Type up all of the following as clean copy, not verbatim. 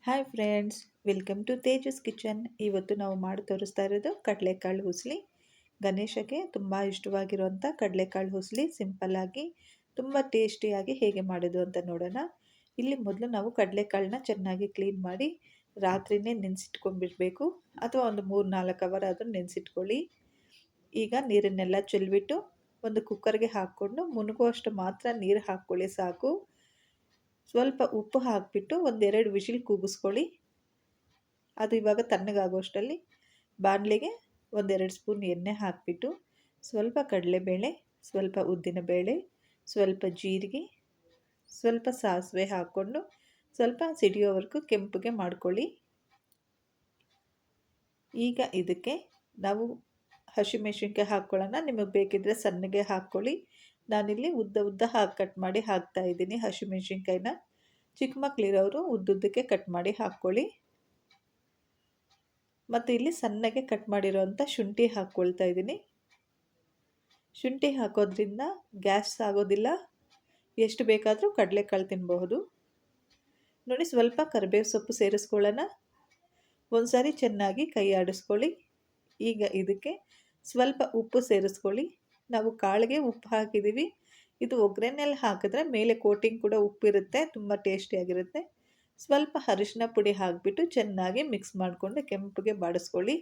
Hi friends, welcome to Tejas kitchen. ಇವತ್ತು ನಾವು ಮಾಡಿ ತೋರಿಸ್ತಾ ಇರೋದು ಕಡಲೆಕಾಳು ಹುಸ್ಲಿ. ಗಣೇಶಕ್ಕೆ ತುಂಬ ಇಷ್ಟವಾಗಿರುವಂಥ ಕಡಲೆಕಾಳು ಹುಸ್ಲಿ ಸಿಂಪಲ್ಲಾಗಿ ತುಂಬ ಟೇಸ್ಟಿಯಾಗಿ ಹೇಗೆ ಮಾಡೋದು ಅಂತ ನೋಡೋಣ. ಇಲ್ಲಿ ಮೊದಲು ನಾವು ಕಡಲೆಕಾಳನ್ನ ಚೆನ್ನಾಗಿ ಕ್ಲೀನ್ ಮಾಡಿ ರಾತ್ರಿಯೇ ನೆನೆಸಿಟ್ಕೊಂಡ್ಬಿಡ್ಬೇಕು, ಅಥವಾ ಒಂದು 3-4 ಅವರ್ ಅದನ್ನು ನೆನೆಸಿಟ್ಕೊಳ್ಳಿ. ಈಗ ನೀರನ್ನೆಲ್ಲ ಚೆಲ್ಬಿಟ್ಟು ಒಂದು ಕುಕ್ಕರ್ಗೆ ಹಾಕ್ಕೊಂಡು ಮುನುಗುವಷ್ಟು ಮಾತ್ರ ನೀರು ಹಾಕ್ಕೊಳ್ಳಿ ಸಾಕು. ಸ್ವಲ್ಪ ಉಪ್ಪು ಹಾಕಿಬಿಟ್ಟು ಒಂದೆರಡು ವಿಷಿಲ್ ಕೂಗಿಸ್ಕೊಳ್ಳಿ. ಅದು ಇವಾಗ ತಣ್ಣಗಾಗೋಷ್ಟರಲ್ಲಿ ಬಾಣಲೆಗೆ ಒಂದೆರಡು ಸ್ಪೂನ್ ಎಣ್ಣೆ ಹಾಕಿಬಿಟ್ಟು ಸ್ವಲ್ಪ ಕಡಲೆಬೇಳೆ, ಸ್ವಲ್ಪ ಉದ್ದಿನಬೇಳೆ, ಸ್ವಲ್ಪ ಜೀರಿಗೆ, ಸ್ವಲ್ಪ ಸಾಸಿವೆ ಹಾಕ್ಕೊಂಡು ಸ್ವಲ್ಪ ಸಿಡಿಯೋವರೆಗೂ ಕೆಂಪಗೆ ಮಾಡ್ಕೊಳ್ಳಿ. ಈಗ ಇದಕ್ಕೆ ನಾವು ಹಸಿಮೆಣಸಿನ್ಕಾಯಿ ಹಾಕ್ಕೊಳ್ಳೋಣ. ನಿಮಗೆ ಬೇಕಿದ್ದರೆ ಸಣ್ಣಗೆ ಹಾಕ್ಕೊಳ್ಳಿ. ನಾನಿಲ್ಲಿ ಉದ್ದ ಕಟ್ ಮಾಡಿ ಹಾಕ್ತಾಯಿದ್ದೀನಿ. ಹಸಿಮೆಣಸಿನ್ಕಾಯಿನ ಚಿಕ್ಕ ಮಕ್ಕಳಿರೋರು ಉದ್ದುದ್ದಕ್ಕೆ ಕಟ್ ಮಾಡಿ ಹಾಕ್ಕೊಳ್ಳಿ. ಮತ್ತು ಇಲ್ಲಿ ಸಣ್ಣಗೆ ಕಟ್ ಮಾಡಿರೋಂಥ ಶುಂಠಿ ಹಾಕ್ಕೊಳ್ತಾ ಇದ್ದೀನಿ. ಶುಂಠಿ ಹಾಕೋದ್ರಿಂದ ಗ್ಯಾಸ್ ಆಗೋದಿಲ್ಲ, ಎಷ್ಟು ಬೇಕಾದರೂ ಕಡಲೆಕಾಳು ತಿನ್ನಬಹುದು. ನೋಡಿ, ಸ್ವಲ್ಪ ಕರಿಬೇವು ಸೊಪ್ಪು ಸೇರಿಸ್ಕೊಳ್ಳೋಣ. ಒಂದು ಸಾರಿ ಚೆನ್ನಾಗಿ ಕೈ ಆಡಿಸ್ಕೊಳ್ಳಿ. ಈಗ ಇದಕ್ಕೆ ಸ್ವಲ್ಪ ಉಪ್ಪು ಸೇರಿಸ್ಕೊಳ್ಳಿ. ನಾವು ಕಾಳಿಗೆ ಉಪ್ಪು ಹಾಕಿದ್ದೀವಿ. ಇದು ಒಗ್ಗರಣೆಯಲ್ಲಿ ಹಾಕಿದ್ರೆ ಮೇಲೆ ಕೋಟಿಂಗ್ ಕೂಡ ಉಪ್ಪಿರುತ್ತೆ, ತುಂಬ ಟೇಸ್ಟಿಯಾಗಿರುತ್ತೆ. ಸ್ವಲ್ಪ ಅರಿಶಿನ ಪುಡಿ ಹಾಕಿಬಿಟ್ಟು ಚೆನ್ನಾಗಿ ಮಿಕ್ಸ್ ಮಾಡಿಕೊಂಡು ಕೆಂಪಗೆ ಬಾಡಿಸ್ಕೊಳ್ಳಿ.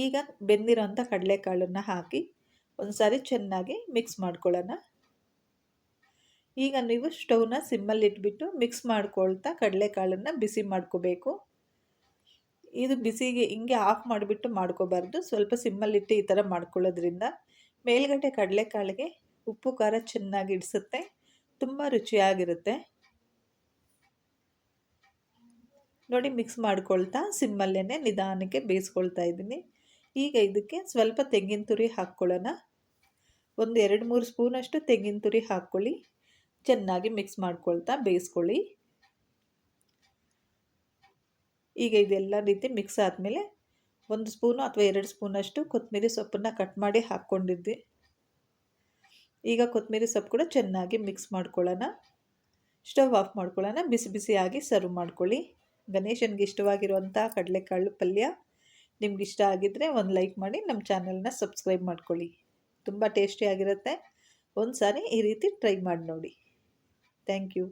ಈಗ ಬೆಂದಿರೋಂಥ ಕಡಲೆಕಾಳನ್ನು ಹಾಕಿ ಒಂದು ಸಾರಿ ಚೆನ್ನಾಗಿ ಮಿಕ್ಸ್ ಮಾಡ್ಕೊಳ್ಳೋಣ. ಈಗ ನೀವು ಸ್ಟವ್ನ ಸಿಮ್ಮಲ್ಲಿ ಇಟ್ಬಿಟ್ಟು ಮಿಕ್ಸ್ ಮಾಡ್ಕೊಳ್ತಾ ಕಡಲೆಕಾಳನ್ನು ಬಿಸಿ ಮಾಡ್ಕೋಬೇಕು. ಇದು ಬಿಸಿಗೆ ಹಿಂಗೆ ಆಫ್ ಮಾಡಿಬಿಟ್ಟು ಮಾಡ್ಕೋಬಾರ್ದು. ಸ್ವಲ್ಪ ಸಿಮ್ಮಲ್ಲಿಟ್ಟು ಈ ಥರ ಮಾಡ್ಕೊಳ್ಳೋದ್ರಿಂದ ಮೇಲ್ಗಡೆ ಕಡಲೆಕಾಳಿಗೆ ಉಪ್ಪು ಖಾರ ಚೆನ್ನಾಗಿ ಇಡಿಸುತ್ತೆ, ತುಂಬ ರುಚಿಯಾಗಿರುತ್ತೆ. ನೋಡಿ, ಮಿಕ್ಸ್ ಮಾಡ್ಕೊಳ್ತಾ ಸಿಮ್ಮಲ್ಲೇ ನಿಧಾನಕ್ಕೆ ಬೇಯಿಸ್ಕೊಳ್ತಾ ಇದ್ದೀನಿ. ಈಗ ಇದಕ್ಕೆ ಸ್ವಲ್ಪ ತೆಂಗಿನ ತುರಿ ಹಾಕ್ಕೊಳ್ಳೋಣ. ಒಂದು 2-3 ಸ್ಪೂನಷ್ಟು ತೆಂಗಿನ ತುರಿ ಹಾಕ್ಕೊಳ್ಳಿ. ಚೆನ್ನಾಗಿ ಮಿಕ್ಸ್ ಮಾಡ್ಕೊಳ್ತಾ ಬೇಯಿಸ್ಕೊಳ್ಳಿ. ಈಗ ಇದೆಲ್ಲ ರೀತಿ ಮಿಕ್ಸ್ ಆದಮೇಲೆ 1 ಸ್ಪೂನು ಅಥವಾ 2 ಸ್ಪೂನಷ್ಟು ಕೊತ್ತಂಬರಿ ಸೊಪ್ಪನ್ನು ಕಟ್ ಮಾಡಿ ಹಾಕ್ಕೊಂಡಿದ್ದೆ. ಈಗ ಕೊತ್ತಂಬರಿ ಸೊಪ್ಪು ಕೂಡ ಚೆನ್ನಾಗಿ ಮಿಕ್ಸ್ ಮಾಡ್ಕೊಳ್ಳೋಣ. ಸ್ಟವ್ ಆಫ್ ಮಾಡ್ಕೊಳ್ಳೋಣ. ಬಿಸಿ ಬಿಸಿಯಾಗಿ ಸರ್ವ್ ಮಾಡ್ಕೊಳ್ಳಿ. ಗಣೇಶನಿಗೆ ಇಷ್ಟವಾಗಿರುವಂಥ ಕಡಲೆಕಾಳು ಪಲ್ಯ ನಿಮ್ಗೆ ಇಷ್ಟ ಆಗಿದ್ದರೆ ಒಂದು ಲೈಕ್ ಮಾಡಿ, ನಮ್ಮ ಚಾನಲ್ನ ಸಬ್ಸ್ಕ್ರೈಬ್ ಮಾಡ್ಕೊಳ್ಳಿ. ತುಂಬ ಟೇಸ್ಟಿಯಾಗಿರುತ್ತೆ. ಒಂದು ಸಾರಿ ಈ ರೀತಿ ಟ್ರೈ ಮಾಡಿ ನೋಡಿ. Thank you.